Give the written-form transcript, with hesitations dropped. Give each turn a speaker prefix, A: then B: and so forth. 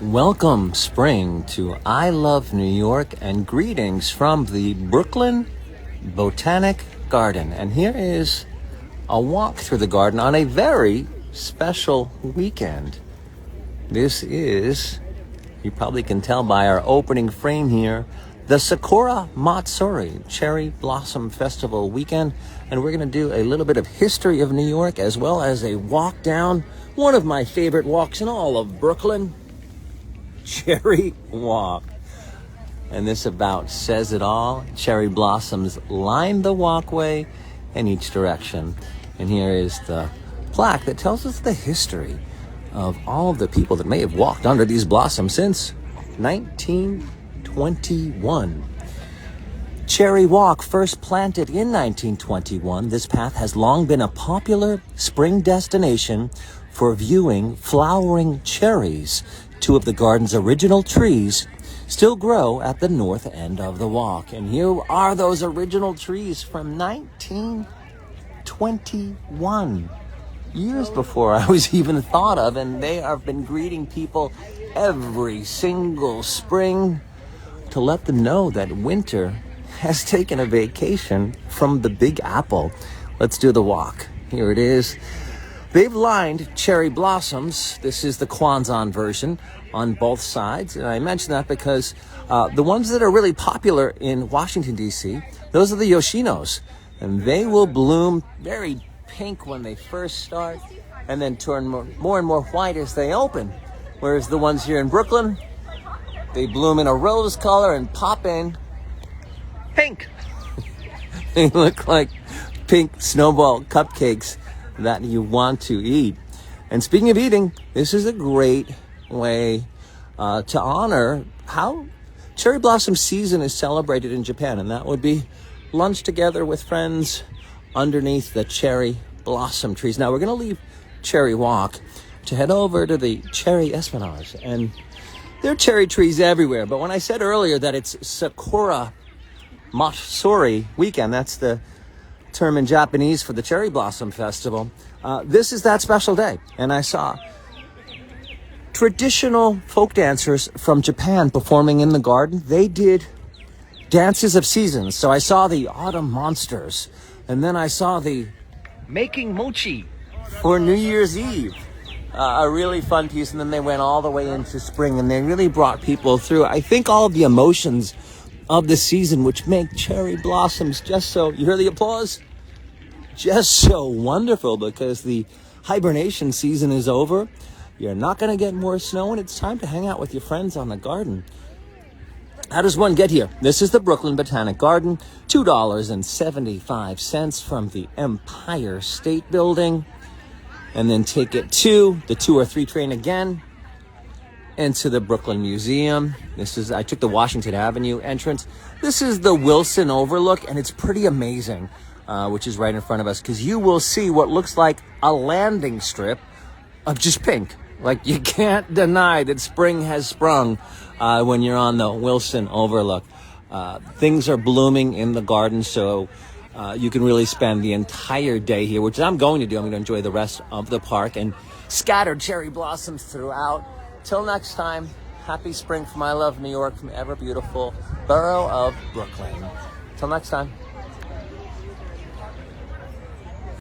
A: Welcome, spring, to I Love New York, and greetings from the Brooklyn Botanic Garden. And here is a walk through the garden on a very special weekend. This is, you probably can tell by our opening frame here, the Sakura Matsuri Cherry Blossom Festival weekend. And we're going to do a little bit of history of New York as well as a walk down one of my favorite walks in all of Brooklyn, Cherry Walk. And this about says it all. Cherry blossoms line the walkway in each direction. And here is the plaque that tells us the history of all of the people that may have walked under these blossoms since 1921. Cherry Walk, first planted in 1921, this path has long been a popular spring destination for viewing flowering cherries. Two of the garden's original trees still grow at the north end of the walk. And here are those original trees from 1921, years before I was even thought of, and they have been greeting people every single spring to let them know that winter has taken a vacation from the Big Apple. Let's do the walk. Here it is. They've lined cherry blossoms. This is the Kanzan version on both sides. And I mention that because the ones that are really popular in Washington, D.C., those are the Yoshinos. And they will bloom very pink when they first start and then turn more and more white as they open. Whereas the ones here in Brooklyn, they bloom in a rose color and pop in pink. They look like pink snowball cupcakes that you want to eat. And speaking of eating, this is a great way to honor how cherry blossom season is celebrated in Japan, and that would be lunch together with friends underneath the cherry blossom trees. Now we're going to leave Cherry Walk to head over to the Cherry Esplanade, and there are cherry trees everywhere. But when I said earlier that it's Sakura Matsuri weekend, that's the term in Japanese for the Cherry Blossom Festival, this is that special day. And I saw traditional folk dancers from Japan performing in the garden. They did dances of seasons. So I saw the autumn monsters, and then I saw the making mochi for New Year's Eve, a really fun piece. And then they went all the way into spring, and they really brought people through, I think, all of the emotions of the season, which make cherry blossoms just so, you hear the applause? Just so wonderful, because the hibernation season is over. You're not going to get more snow, and it's time to hang out with your friends on the garden. How does one get here? This is the Brooklyn Botanic Garden, $2.75 from the Empire State Building. And then take it to the 2 or 3 train again into the Brooklyn Museum. I took the Washington Avenue entrance. This is the Wilson Overlook, and it's pretty amazing, which is right in front of us, because you will see what looks like a landing strip of just pink. Like, you can't deny that spring has sprung when you're on the Wilson Overlook. Things are blooming in the garden, so you can really spend the entire day here, which I'm going to do. I'm going to enjoy the rest of the park and scattered cherry blossoms throughout. Till next time, happy spring from I Love New York, from ever beautiful borough of Brooklyn. Till next time.